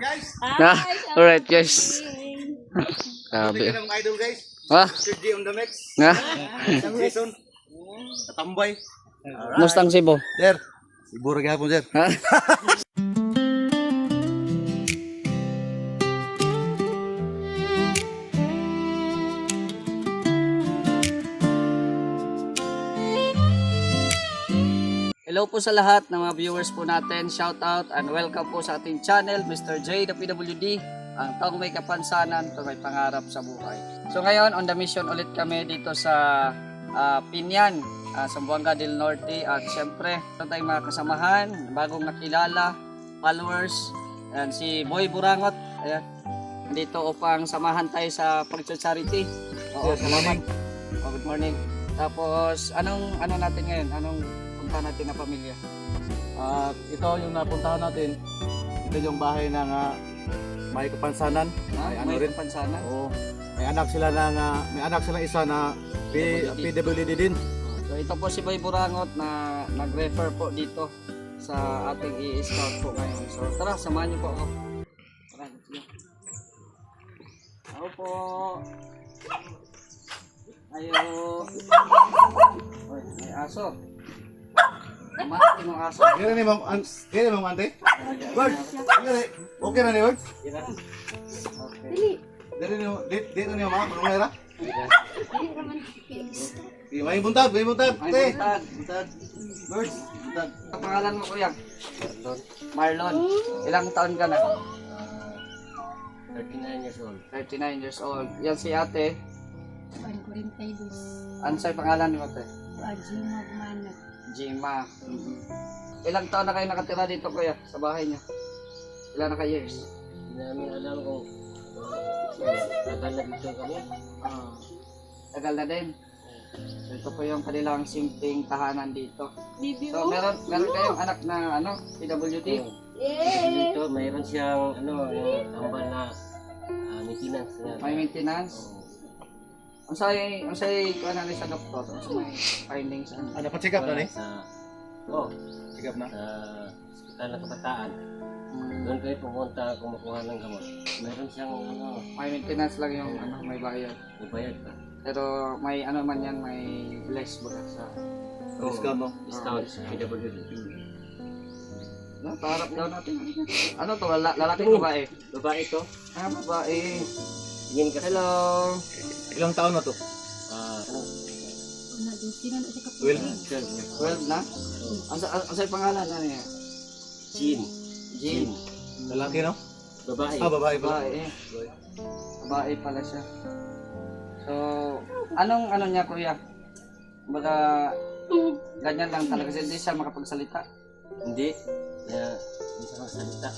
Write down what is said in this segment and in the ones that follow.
guys. Na, alright guys. Grabe. Tingnan ng idol guys. Ha? Mr. G on the mix. Na? Isang season. Katambay. Mustang Cebu. Sir. Siguro gapon sir. Ha? Hello po sa lahat ng mga viewers po natin. Shout out and welcome po sa ating channel, Mr. J, the PWD. Ang taong may kapansanan, taong may pangarap sa buhay. So ngayon, on the mission ulit kami dito sa Pinyan, Zamboanga del Norte. At syempre, ito tayong mga kasamahan, bagong nakilala, followers. Ayan, si Boy Burangot. Ayan. Dito upang samahan tayo sa pag-charity. Oo, salamat. Oh, good morning. Tapos, ano natin ngayon? Anong punta natin na pamilya? Ito yung napuntahan natin. Ito yung bahay ng may kapansanan. May kapansanan? Oo. May anak sila may anak silang isa na PWD din. So ito po si Boy Burangot na nag-refer po dito sa ating i-scout po ngayon. So tara, samahan niyo po ako. Tara, let's go. Ako po. Ayo. Oy, may aso. Mati ng aso. Gano'n ni mong ante? Bird! Okay na ni Bird? Okay. Dito niyo mga panungera? May buntag, may buntag. May buntag. Buntag. Birds, buntag. Ang pangalan mo kuya? Marlon. Ilang taon ka na? 39 years old. 39 years old. Yan si ate. 42. Ano sa'yo pangalan ni ate? Ajima Gmana. Jima. Ilang taon na kayo nakatira dito kuya sa bahay niyo? Ilan na kayo years? Hindi namin alam kung tagal na dito kami. Tagal na din. So, ito po yung kanilang simpleng tahanan dito. So meron kayong anak na PWD? Dito mayroon siyang yung tambal na maintenance na. May maintenance? Ang say kuha na sa doktor, ang may findings Ano pa check up na ni? Check up na. Sa ospital ng kabataan. Doon kayo pumunta kumukuha ng gamot. Mayroon siyang may maintenance lang yung may bayad. ibayad pa. Pero may man yan, may less ba sa Discount mo. Discount sa PWD. Paharap daw natin. Ano to? Lalaki o babae? Babae to. Babae. Tingin ka. Hello. Ilang taon na to? Nadusinan sa kapatid. 12 na? Ang sa'yo pangalan? Ano yan? Jean. Jean. Lalaki no? Babae. Babae pala. Babae pala siya. So, anong niya kuya? Baga, ganyan lang talaga siya. Hindi siya makapagsalita. Hindi. Hindi siya magsalita.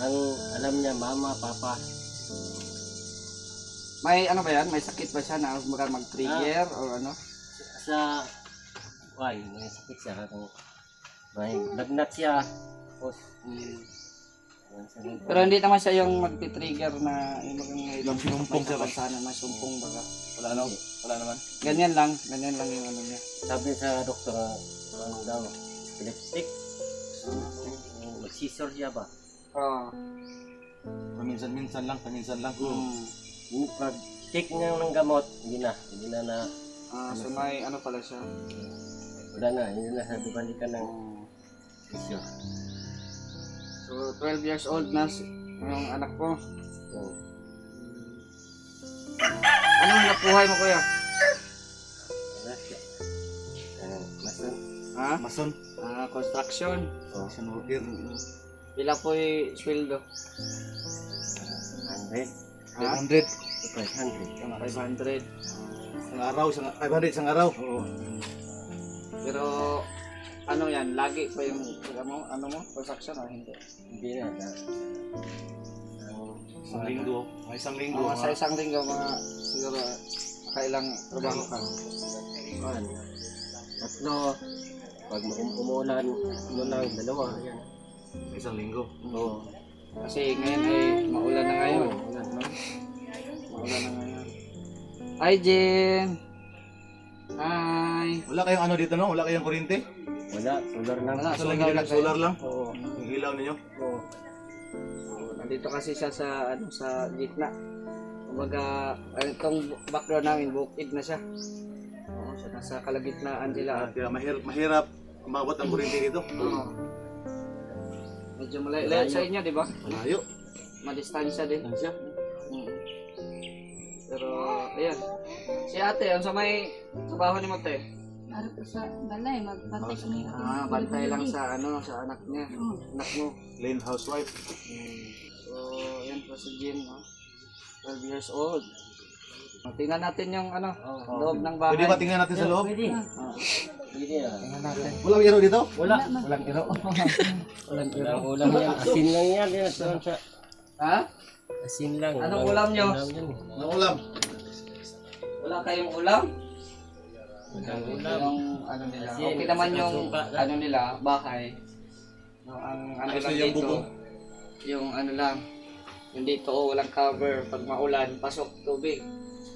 Ang alam niya, mama, papa. May ba yan? May sakit ba siya na mag-trigger o ano? Sa may sakit siya. May lagnat siya. Tapos, Pero hindi naman siya yung mag-trigger na yung sinumpong siya ba? sana, may sumpong baga. Wala naman. Ganyan lang yung ano niya. sabi sa doktor, daw, epileptic. Mag-seizure siya ba? Oo. Paminsan lang. Yung pag-take niya ng gamot, hindi na So may pala siya. wala na, hindi na sa balikan ng seizure. So 12 years old na yung anak ko. So, Anong hanap buhay mo kuya? wala siya. Mason. Ha? Mason. Construction. Mason worker. Pila po yung sweldo? 100. 500. 500. 500. Isang araw, 500 isang araw. Oo. Pero yan, lagi pa yung construction o hindi? Hindi na. Isang linggo. May isang linggo. Mga sa isang linggo, siguro nakailang trabaho ka. Tatlo. Pag umulan, lang, dalawa. Yan. Isang linggo. Oo. Kasi ngayon ay maulan na ngayon. Maulan na ngayon. Hi, Jen! Hi! Wala kayong dito no? Wala kayong kuryente? Wala, solar lang. Wala, Solar lang. Oo. Yung ilaw ninyo? Oo. Wala Dito kasi siya sa ano sa gitna. Kumbaga, itong background namin bukid na siya. Oo, so nasa kalagitnaan sila. Kaya mahirap umabot ang kuryente dito. Oo. Medyo malayo sa inyo, di ba? Malayo. Madistansya din. Siya. Mm. Pero, ayan. Si ate, ang sa may trabaho ni Mate. Araw po sa balay, magbantay kami. Bantay lang sa ano, sa anak niya. Oo. Anak mo. Lane housewife. So, ayan po si Jean, 12 years old. Tingnan natin yung ano, loob ng bahay. Pwede ba tingnan natin sa loob? Pwede. Ah, Pwede ah. tingnan natin. Walang iro dito? Wala. Walang iro. Walang Walang ulam yan. Asin lang yan. Yan sa Ha? asin lang. Anong Walang ulam nyo? yan. Walang ulam. Wala kayong ulam? Walang ulam. Yung ano nila. Asin, Okay naman saka yung suka. ano nila, bahay. No, ang ano Ayos lang na yung dito, bubong. yung ano lang, yung dito walang cover. Pag maulan, pasok tubig.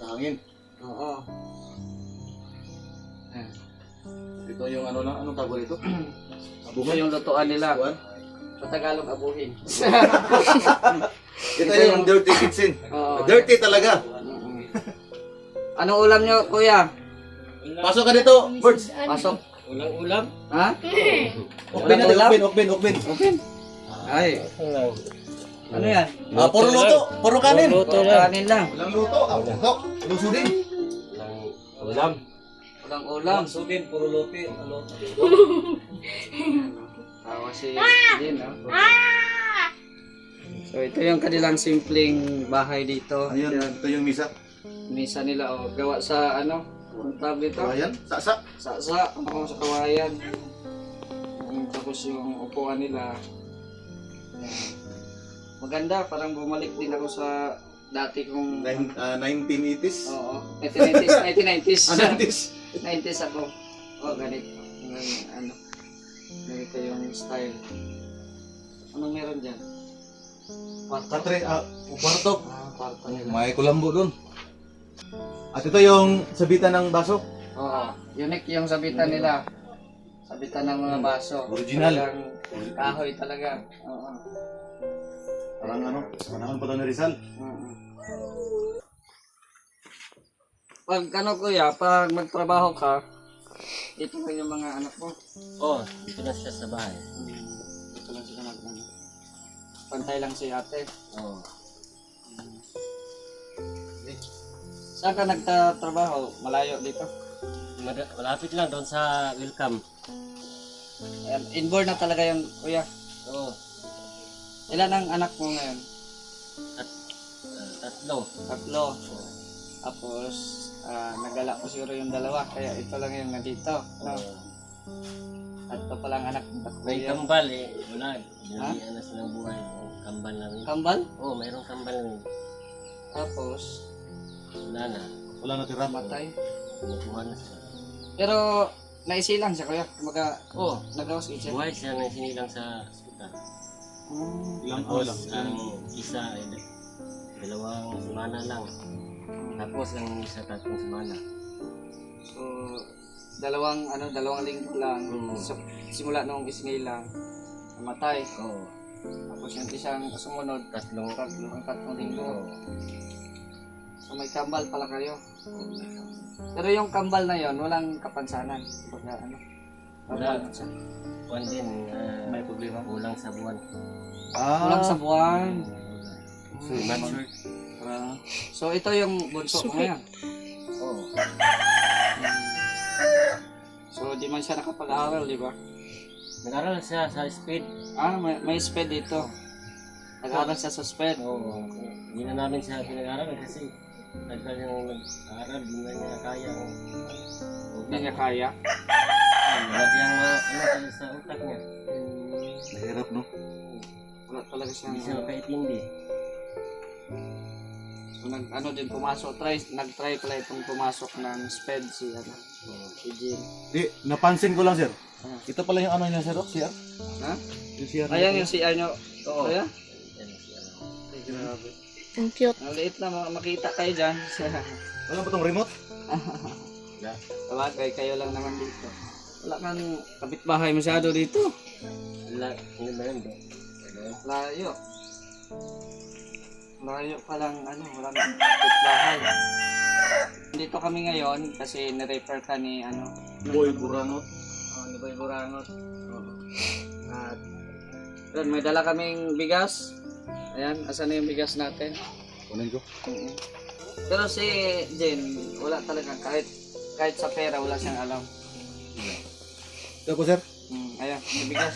Hangin. Oo. Ayan. Ito yung ano na, anong tawag dito? Ito yung lutuan nila. Buwan. Sa Tagalog, abuhin. Ito yung dirty kitchen. Oo. Dirty talaga. Mm-mm. Anong ulam nyo, kuya? Pasok ka dito, Birds. Pasok. Walang ulam. Ha? Open natin, ulam? open. Open. Ay, Walang. ano yan? Puro luto, puro kanin. Luto lang. Kanin lang. Walang luto, luto. Luso din. Walang ulam. Walang ulam. Sudin, puro lupi. Tawa si Jean, no? So, ito yung kanilang simpleng bahay dito. Ayun, Yan. ito yung misa. Misa nila, oh. Gawa sa, ano? Ang tawag dito? Ayan, saksak. Sa sa kawayan. Tapos yung upuan nila. Ayan. Maganda, parang bumalik din ako sa dati kong... 1980s. Oo, 1990s. 90s. 90s ako. Oh, ganito. Ano, ganito yung style. Anong meron dyan? Kwarto? Kwarto. Kwarto nila. May kulambo dun. At ito yung sabitan ng baso. Oo, unique yung sabitan nila. Sabitan ng mga baso. Original. Talagang kahoy talaga. Oo. Parang ano, panahon pa daw ni Rizal. Pag ano kuya, pag magtrabaho ka, ito lang yung mga anak mo. Oh, dito na siya sa bahay. Ito lang sila ano. Pantay lang si ate. Oh. Saan ka nagtatrabaho? Malayo dito? Malapit lang doon sa welcome. Ayan, inborn na talaga yung kuya. Oo. Ilan ang anak mo ngayon? Tatlo. Tatlo. Tapos, nagala ko siguro yung dalawa, kaya ito lang yung nandito. No? Tatlo pa lang anak ng tatlo May yan. kambal eh. Wala. Binabihan na silang buhay. Yung kambal namin. Kambal? Oo, mayroong kambal namin. Tapos, Wala na. Wala na tira. matay. Kumukuha na sila. Pero, naisilang siya kuya. Kumaga, nagawas siya. Buhay siya na sinilang sa ospital. Ilang Tapos, ang isa ay dalawang semana lang. Tapos, ang isa tatlong semana. So, dalawang linggo lang. So, simula nung isinilang, namatay. Oo. Tapos yung isang sumunod, Tatlong. tatlong linggo. Oo. So may kambal pala kayo. Pero yung kambal na yon walang kapansanan. Baga ano. Wala. Kambal siya. Kuwan din. May problema. Kulang sa buwan. Kulang sa buwan. Mature. So ito yung bunso ko ngayon. Oo. So di man siya nakapag-aaral, di ba? Nag-aral siya sa speed. May sped dito. Nag-aaral siya sa sped. Oo. Hindi na namin siya pinag-aral kasi tagal yung nag-aaral, hindi na niya kaya. Hindi niya kaya. Wala siyang ano sa utak niya. Mahirap, no? Wala talaga siyang Hindi siya makaintindi. So, din pumasok, nag-try pala itong pumasok ng sped si Jean. Di, napansin ko lang, sir. Ah. Ito pala yung ano niya, sir, CR? Ha? Yung CR. Ayan yung CR nyo. Oo. Kaya? Yan siya. Ay, grabe. Ang cute. Ang liit na makita kayo dyan. Wala ba tong remote? Wala. Sabagay, kayo lang naman dito. Wala kang kapitbahay masyado dito. Wala. Ano ba yun? Layo. Malayo pa lang, walang bahay. Dito kami ngayon kasi nirefer ka ni, Boy Burangot. ni Boy Burangot. At, yun, may dala kaming bigas. Ayan, asan na yung bigas natin? Kunin ko. Pero si Jen, wala talaga, kahit sa pera, wala siyang alam. Ito po, sir. Ayan, may bigas.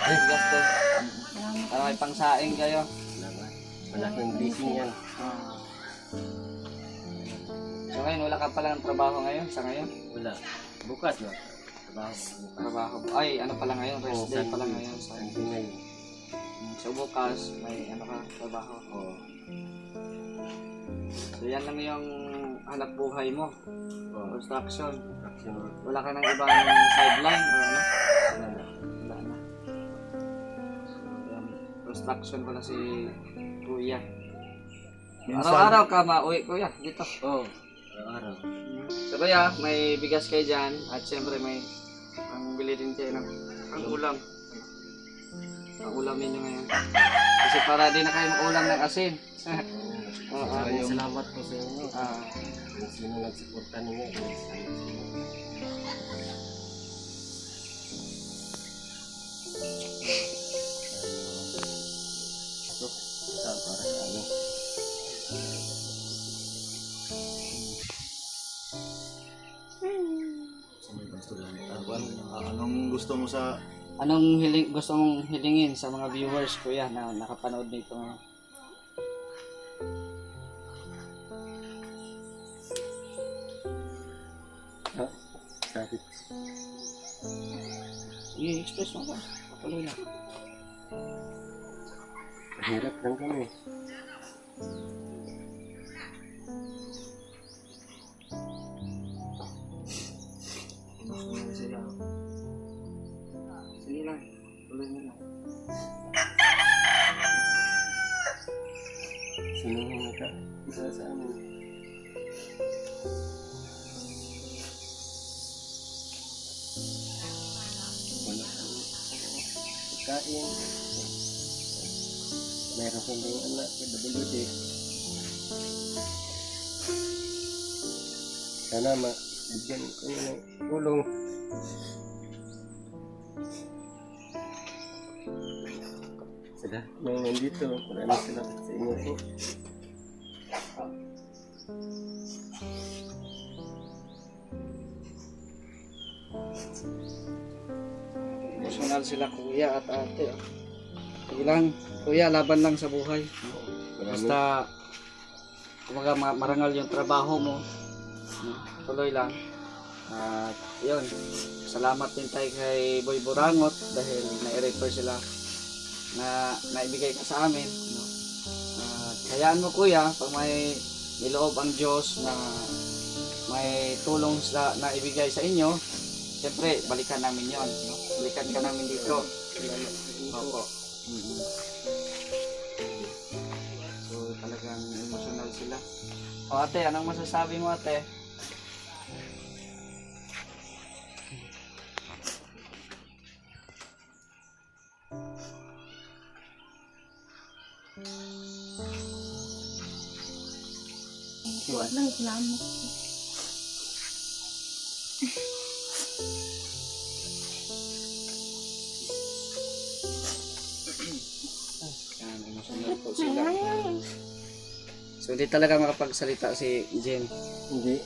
Bigas to. Para may pangsaing kayo. Salamat. Malaking blessing yan. So ngayon, wala ka palang trabaho ngayon, sa ngayon? Wala. Bukas na. Trabaho. Trabaho. Ay, ano pala ngayon? Rest day pala ngayon. So, Hindi ngayon. so bukas, may trabaho. Oo. So yan lang yung hanap buhay mo. Construction. Action. Wala ka ng ibang sideline or ano? Wala na. Wala na. Yan. Construction pala si Kuya. Araw-araw ka mauwi, Kuya, dito. Oo. Araw-araw. So Kuya, may bigas kayo dyan at syempre may ang bili din kayo ng ang ulam. Ang ulam ninyo ngayon. Kasi para din na kayo ulam ng asin. Maraming salamat po sa inyo. Ah, Kung sino nagsuporta ninyo. Ito, para sa ano. Anong gusto mo sa... anong gusto mong hilingin sa mga viewers, Kuya, na nakapanood nito ngayon? Sakit. I-express mo ba? Patuloy lang. Mahirap lang kami. Sige lang. Tuloy mo lang. Sinuhin ka. Isa sa amin. Wala kang pagkain. Meron kang mga anak sa WD. Sana bigyan ko ng tulong. Sila, mga nandito, maraming salamat sa inyo po. Emotional sila, Kuya at ate. Sige lang, Kuya, laban lang sa buhay. Basta, kumaga marangal yung trabaho mo. Tuloy lang. At yun, salamat din tayo kay Boy Burangot dahil na-refer sila na naibigay ka sa amin. No? At hayaan mo, Kuya, pag may niloob ang Diyos na may tulong na ibigay sa inyo, siyempre, balikan namin yon, no? Balikan ka namin dito. Opo. So, talagang emotional sila. O ate, anong masasabi mo, ate? Walang salamat. Yan, emotional po sila. So, hindi talaga makapagsalita si Jen. Hindi.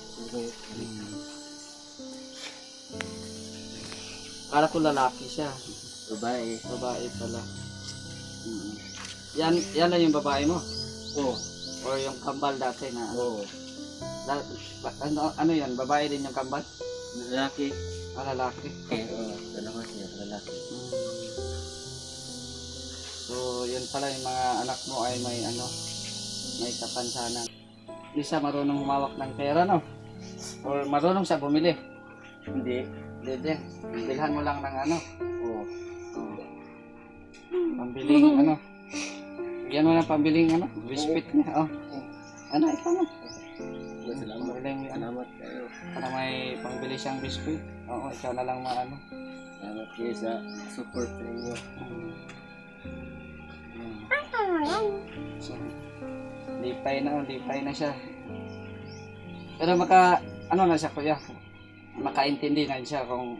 Akala ko lalaki siya. Babae. Babae pala. Yan lang yung babae mo? Oo. Or yung kambal dati na Oo. ano yan? Babae din yung kambal? Lalaki. Lalaki. Oo. Dalawa siya. Lalaki. So, yun pala yung mga anak mo ay may kapansanan. Hindi siya marunong humawak ng pera, no? Or marunong siya bumili. Hindi. Hindi din. Bilhan mo lang ng Oo. pambiling Bigyan mo ng pambiling biscuit niya. Ito na. Salamat. Pambiling Salamat kayo. para may pangbili siyang biscuit. Oo, ikaw na lang Salamat kayo sa support sa inyo. So, lipay na siya. Pero ano na siya kuya, makaintindi na siya kung,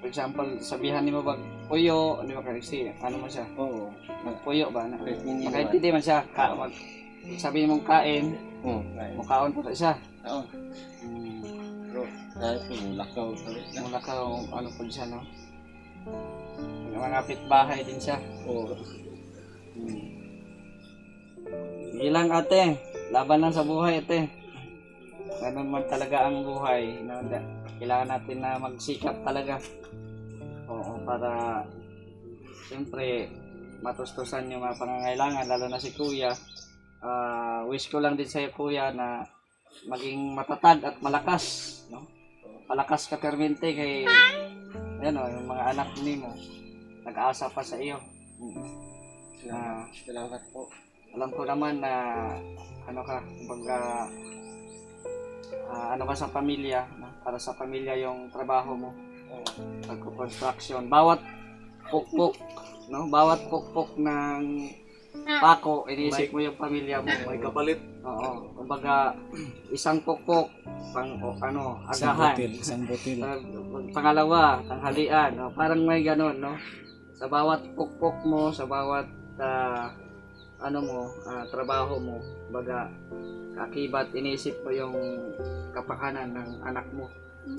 for example, sabihan ni mo ba, puyo, di ba kasi, ano mo siya, Oo. magpuyo ba? Hindi Makaintindi man siya, sabihin mong kain, Right. mukhaon pa siya. Oo. Pero, lakaw ulit na. Mula ka, ano po siya, no? Mga pitbahay din siya. Oo. Sige lang ate, laban lang sa buhay ate. Ganun man talaga ang buhay. No? Kailangan natin na magsikap talaga. Oo, para siyempre matustusan yung mga pangangailangan, lalo na si kuya. Wish ko lang din sa'yo kuya na maging matatag at malakas. No? Malakas ka permente kay yung mga anak ni mo. Nag-aasa pa sa iyo. Salamat po. Alam ko naman na ano ka, kumbaga ano ka sa pamilya, no? Para sa pamilya yung trabaho mo. Pagko-construction, bawat pukpok, no? Bawat pukpok ng pako, inisip mo yung pamilya mo. May kapalit. Oo, kumbaga isang pukpok pang agahan. Isang butil. Pangalawa, tanghalian, no? Parang may ganun, no? Sa bawat pukpok mo, sa bawat trabaho mo, baga kakibat inisip mo yung kapakanan ng anak mo,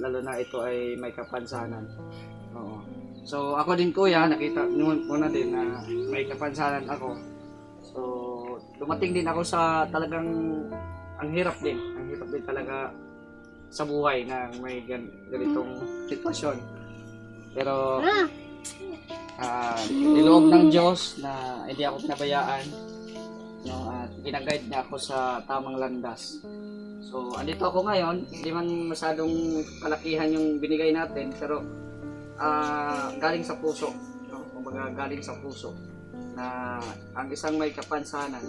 lalo na ito ay may kapansanan. Oo. So ako din kuya, nakita mo na din na may kapansanan ako. So dumating din ako sa talagang ang hirap din talaga sa buhay na may ganitong sitwasyon. Pero niloob ng Diyos na hindi ako pinabayaan, no, at ginaguide niya ako sa tamang landas. So andito ako ngayon, hindi man masyadong kalakihan yung binigay natin, pero galing sa puso, no? Kumbaga galing sa puso na ang isang may kapansanan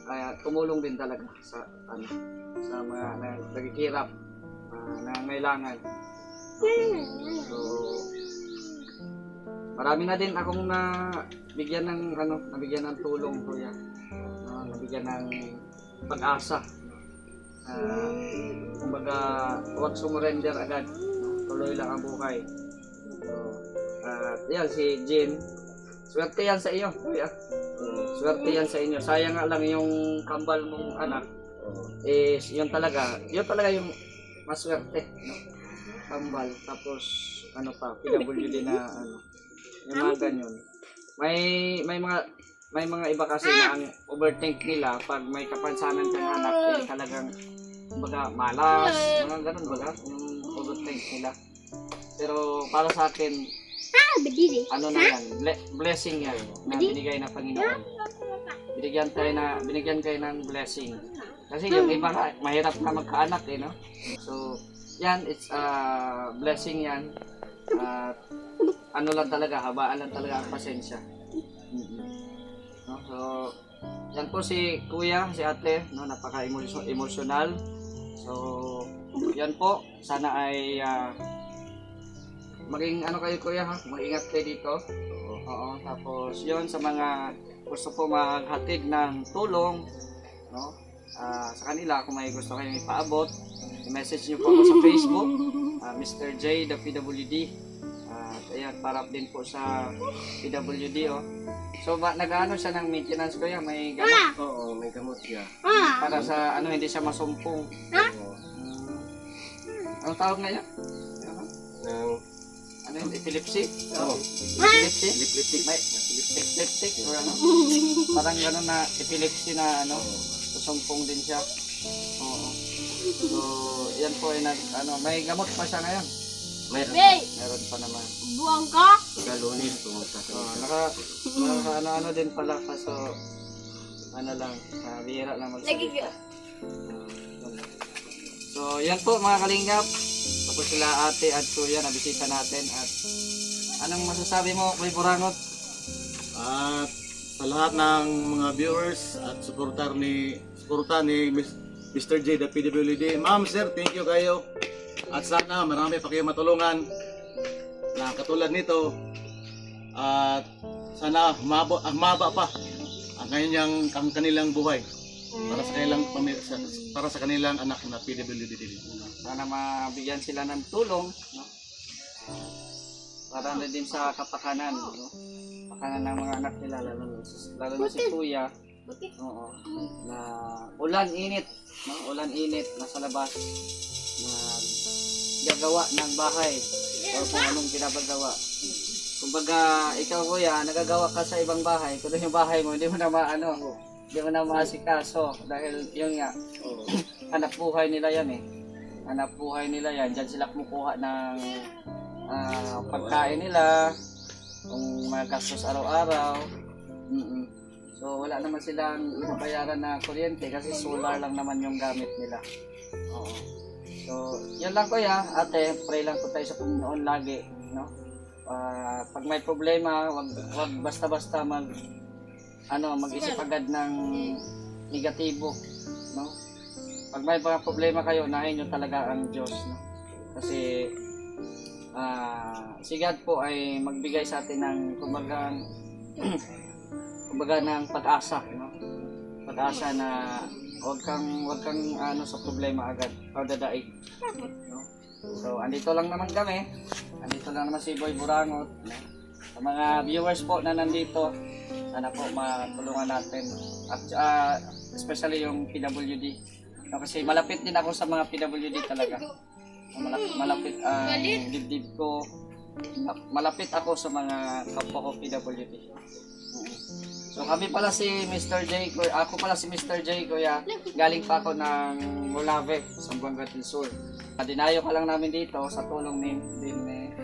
kaya tumulong din talaga sa mga nagkikirap, nangangailangan. So marami na din akong nabigyan ng tulong kuya. Nabigyan ng pag-asa. Kumbaga, huwag sumurrender agad. Tuloy lang ang buhay. So, yan si Jin. Swerte yan sa iyo, kuya. Swerte yan sa inyo. Sayang nga lang yung kambal mong anak. Is yun talaga yung maswerte, no? Kambal. Tapos PWD na yung mga ganyan. May mga iba kasi na ang overthink nila pag may kapansanan kang anak, talagang kumbaga malas, mga ganun baga, yung overthink nila. Pero para sa akin, na yan, blessing yan na binigay na Panginoon. Binigyan kayo ng blessing. Kasi yung iba nga, mahirap na magkaanak no? So, yan, it's blessing yan. Lang talaga, habaan lang talaga ang pasensya. No? So, yan po si kuya, si ate, no? Napaka-emotional. So, yan po, sana ay maging kayo kuya ha, mag-ingat kayo dito. Oo, tapos yun sa mga gusto po maghatid ng tulong, no? Sa kanila, kung may gusto kayong ipaabot, i-message nyo po ako sa Facebook, Mr. J, the PWD. Ayan, para din po sa PWD, oh. So, nag-ano siya ng maintenance ko yan? May gamot? Oo, may gamot siya. Para sa, hindi siya masumpong. Oo. Anong tawag na yan? Nang epilepsy? Oo. Epileptic? May epileptic or parang gano'n na epilepsy na susumpong din siya. Oo. So, yan po ay may gamot pa siya ngayon. Meron pa naman. Buwang ka? Galunin pumunta sa Naka din pala kaso bihira lang magsalita. So yan po mga kalingap. Tapos sila ate at kuya nabisita natin at anong masasabi mo Kuya Burangot? At sa lahat ng mga viewers at suporta ni Mr. J, the PWD. Ma'am, sir, thank you kayo. At sana marami pa kayong matulungan na katulad nito. At sana humaba pa ang kanilang buhay. para sa kanilang para sa kanilang anak na PWD din. Sana mabigyan sila ng tulong, no? Para na din sa kapakanan, no? Kapakanan ng mga anak nila, lalo na si Kuya. Oo. Na ulan init, no? Ulan init nasa labas na gagawa ng bahay o kung anong pinapagawa. Kumbaga, ikaw Kuya, nagagawa ka sa ibang bahay, kung yung bahay mo, hindi mo na hindi mo na maasikaso dahil yun nga, hanap buhay nila yan eh. Hanap buhay nila yan, dyan sila kumukuha ng pagkain nila, kung mga gastos araw-araw. So wala naman silang ibabayaran na kuryente kasi solar lang naman yung gamit nila. Oo. So yun lang Kuya, ate, pray lang po tayo sa Panginoon lagi, no? Pag may problema, wag basta-basta mag-isip agad ng negatibo, no? Pag may mga problema kayo, unahin nyo talaga ang Diyos, no? Kasi si God po ay magbigay sa atin ng kumbaga ng pag-asa, no? Pag-asa na wag kang sa problema agad o dadaig, no? So andito lang naman kami. Andito lang naman si Boy Burangot, no? Sa mga viewers po na nandito, sana po matulungan natin at especially yung PWD, no? Kasi malapit din ako sa mga PWD talaga. Malapit ang dibdib ko. Malapit ako sa mga kapwa ko PWD. So kami pala si Mr. J. Ako pala si Mr. J. Kuya. Galing pa ako ng Molave, Zamboanga del Sur. Dinayo ka lang namin dito sa tulong ni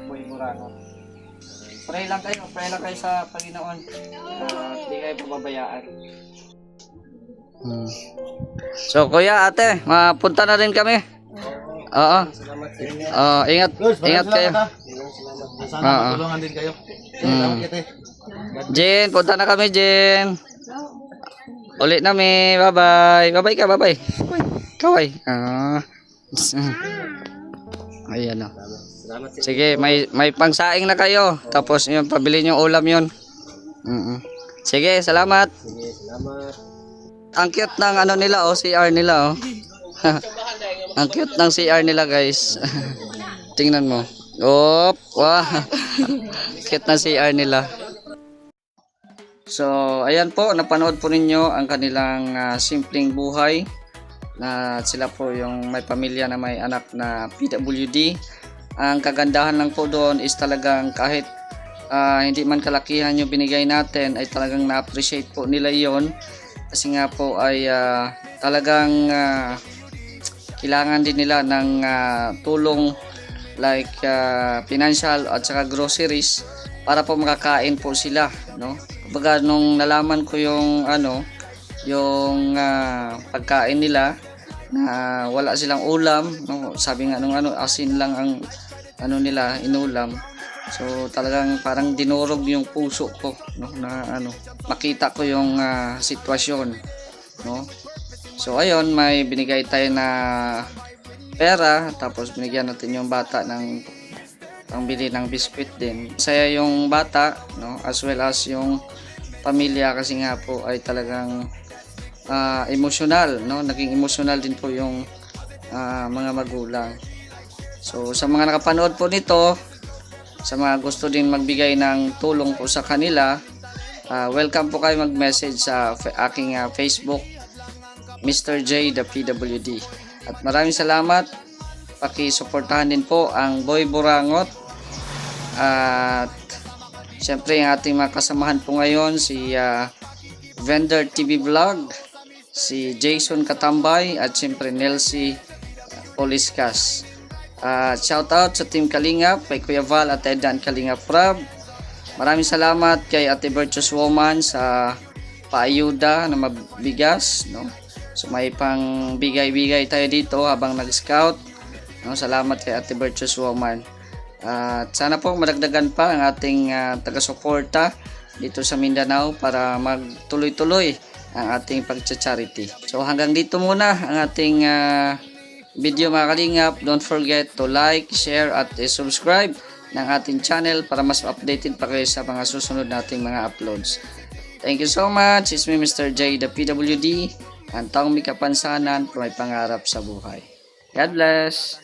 Boy Burangot. Pray lang kayo sa Panginoon. Hindi kayo pababayaan. So Kuya, ate, mapunta na rin kami. Oo. Ingat kayo. Sana matulungan din kayo. Salamat kite. Jen, punta na kami, Jen. Ulit nami. Bye-bye. Bye-bye ka, bye-bye. Kaway. Ayan o. Sige, may pangsaing na kayo. Tapos yun, pabili nyo ulam yun. Sige, salamat. Sige, salamat. Ang cute ng nila, CR nila, Ang cute ng CR nila, guys. Tingnan mo. Wow. Cute na CR nila. So, ayan po, napanood po ninyo ang kanilang simpleng buhay. Na sila po yung may pamilya na may anak na PWD. Ang kagandahan lang po doon is talagang kahit hindi man kalakihan yung binigay natin, ay talagang na-appreciate po nila yon. Kasi nga po ay talagang kailangan din nila ng tulong like financial at saka groceries para po makakain po sila, no? Kumbaga nung nalaman ko yung yung pagkain nila na wala silang ulam, no? Sabi nga nung asin lang ang nila inulam. So talagang parang dinurog yung puso ko, no? Na makita ko yung sitwasyon, no? So ayun, may binigay tayo na pera, tapos binigyan natin yung bata ng pangbili ng biskwit din. Saya yung bata, no? As well as yung pamilya, kasi nga po ay talagang emotional, no? Naging emotional din po yung mga magulang. So sa mga nakapanood po nito, sa mga gusto din magbigay ng tulong po sa kanila, welcome po kayo mag-message sa aking Facebook, Mr. J the PWD. At maraming salamat. Paki-suportahan din po ang Boy Burangot. At siyempre ang ating mga kasamahan po ngayon, si Vendor TV Vlog, si Jason Katambay, at siyempre Nelsie Poliscas. Shout out sa Team Kalingap, kay Kuya Val at Edan Kalingap Prab. Maraming salamat kay Ate Virtuous Woman sa paayuda na mabigas, no? So may pang bigay-bigay tayo dito habang nag-scout, no? Salamat kay Ate Virtuous Woman. At sana po madagdagan pa ang ating taga-suporta dito sa Mindanao para magtuloy-tuloy ang ating pag-charity. So hanggang dito muna ang ating video mga kalingap. Don't forget to like, share at subscribe ng ating channel para mas updated pa kayo sa mga susunod nating mga uploads. Thank you so much. It's me, Mr. J, the PWD. Ang taong may kapansanan, may pangarap sa buhay. God bless.